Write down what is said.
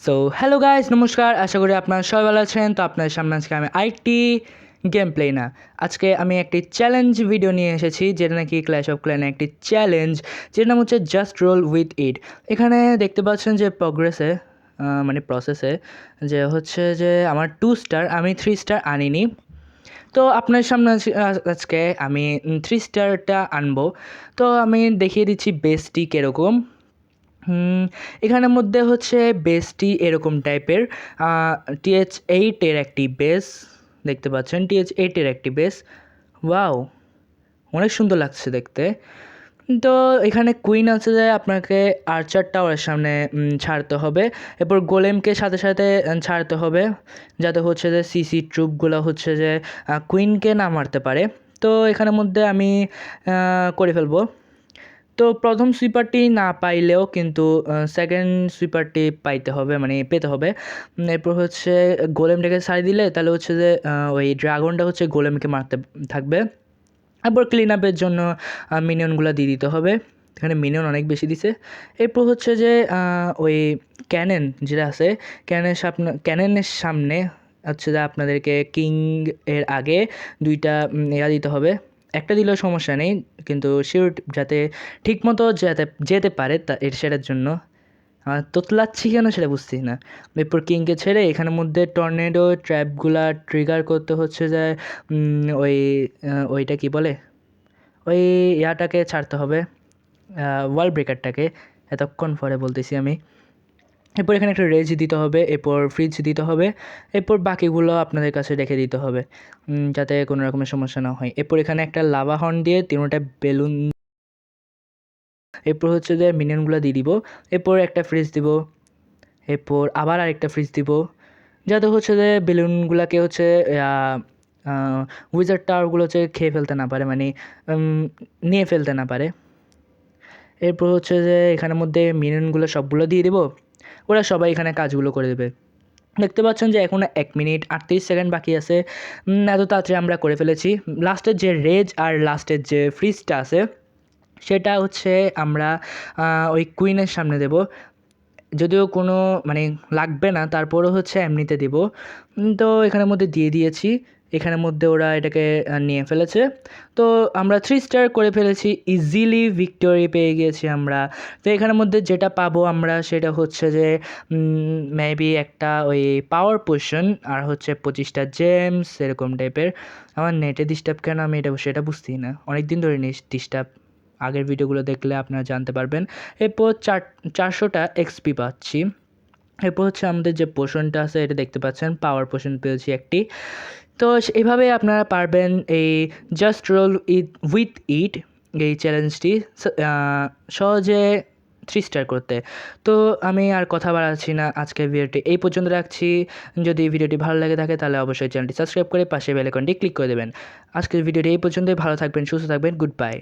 So hello guys, নমস্কার। আশা করি আপনারা সবাই ভালো আছেন। তো আপনার সামনে আজকে আমি আরেকটি গেম প্লে না, আজকে আমি একটি চ্যালেঞ্জ ভিডিও নিয়ে এসেছি, যেটা নাকি ক্ল্যাশ অফ ক্ল্যানে একটি চ্যালেঞ্জ, যেটার নাম হচ্ছে জাস্ট রোল উইথ ইট। এখানে দেখতে পাচ্ছেন যে প্রসেসে যে হচ্ছে যে আমার 2 স্টার, আমি 3 স্টার আনিনি। তো আপনার সামনে আজকে আমি 3 স্টারটা আনবো। তো আমি দেখিয়ে দিচ্ছি বেসটি কীরকম। এখানের মধ্যে হচ্ছে বেসটি এরকম টাইপের, TH8 একটি বেস দেখতে পাচ্ছেন, TH8 একটি বেস। ওয়াও, অনেক সুন্দর লাগছে দেখতে। তো এখানে কুইন আছে যে আপনাকে আর্চার টাওয়ারের সামনে ছাড়তে হবে, এরপর গোলেমকে সাথে সাথে ছাড়তে হবে, যাতে হচ্ছে যে সিসি ট্রুপগুলো হচ্ছে যে কুইনকে না মারতে পারে। তো এখানের মধ্যে আমি করে ফেলবো। তো প্রথম সুইপারটি না পাইলেও কিন্তু সেকেন্ড সুইপারটি পাইতে হবে, মানে পেতে হবে। এরপর হচ্ছে গোলেমটাকে ছাড়িয়ে দিলে তাহলে হচ্ছে যে ওই ড্রাগনটা হচ্ছে গোলেমকে মারতে থাকবে। এরপর ক্লিন আপের জন্য মিনিয়নগুলো দিয়ে দিতে হবে। এখানে মিনিয়ন অনেক বেশি দিছে। এরপর হচ্ছে যে ওই ক্যানেন যেটা আছে, ক্যানেনের সামনে হচ্ছে যে আপনাদেরকে কিং এর আগে 2টা দিতে হবে। একটা দিলেও সমস্যা নেই, কিন্তু শিওর যাতে ঠিকমতো যেতে পারে সেটার জন্য। তোতলাচ্ছি কেন সেটা বুঝছি না। এরপর কিংকে ছেড়ে এখানের মধ্যে টর্নেডো ট্র্যাপগুলা ট্রিগার করতে হচ্ছে যে ওইটা কি বলে, ওই ইয়াটাকে ছাড়তে হবে, ওয়াল ব্রেকারটাকে। এতক্ষণ পরে বলতেছি আমি। এরপর এখানে একটা রেজ দিতে হবে, এরপর ফ্রিজ দিতে হবে, এরপর বাকিগুলো আপনাদের কাছে রেখে দিতে হবে, যাতে কোনো রকমের সমস্যা না হয়। এরপর এখানে একটা লাভা হর্ন দিয়ে 3টা বেলুন, এরপর হচ্ছে যে মিনিয়নগুলো দিয়ে দিব, এরপর একটা ফ্রিজ দিব, এরপর আবার আরেকটা ফ্রিজ দিব, যাতে হচ্ছে যে বেলুনগুলোকে হচ্ছে উইজার্ড টাওয়ারগুলো হচ্ছে খেয়ে ফেলতে না পারে, মানে নিয়ে ফেলতে না পারে। এরপর হচ্ছে যে এখানের মধ্যে মিনিয়নগুলো সবগুলো দিয়ে দেবো, ওরা সবাই এখানে কাজগুলো করে দেবে। দেখতে পাচ্ছেন যে এখনও 1 মিনিট 38 সেকেন্ড বাকি আছে। এত তাড়াতাড়ি আমরা করে ফেলেছি। লাস্টের যে রেজ আর লাস্টের যে ফ্রিজটা আছে, সেটা হচ্ছে আমরা ওই কুইনের সামনে দেব। যদিও কোনো মানে লাগবে না, তারপরও হচ্ছে এমনিতে দিব। তো এখানের মধ্যে দিয়ে দিয়েছি। এখানের মধ্যে ওরা এটাকে নিয়ে ফেলেছে। তো আমরা 3 স্টার করে ফেলেছি, ইজিলি ভিক্টোরি পেয়ে গিয়েছি আমরা। তো এখানের মধ্যে যেটা পাবো আমরা সেটা হচ্ছে যে মেবি একটা ওই পাওয়ার পোশন, আর হচ্ছে 25টা জেমস এরকম টাইপের। আমার নেটে ডিস্টার্ব কেন, আমি সেটা বুঝতেই না, অনেক দিন ধরে ডিস্টার্ব। আগের ভিডিওগুলো দেখলে আপনারা জানতে পারবেন। এরপর 400টা এক্সপি পাচ্ছি। এরপর হচ্ছে আমাদের যে পোশনটা আছে এটা দেখতে পাচ্ছেন, পাওয়ার পোশন পেয়েছি একটি। তো এইভাবে আপনারা পারবেন এই জাস্ট রোল উইথ ইট এই চ্যালেঞ্জটি সহজে 3 স্টার করতে। তো আমি আর কথা বাড়াচ্ছি না, আজকের ভিডিওটি এই পর্যন্ত রাখছি। যদি ভিডিওটি ভালো লাগে থাকে তাহলে অবশ্যই চ্যানেলটি সাবস্ক্রাইব করে পাশে বেল আইকনটি ক্লিক করে দেবেন। আজকের ভিডিওটি এই পর্যন্তই। ভালো থাকবেন, সুস্থ থাকবেন, গুড বাই।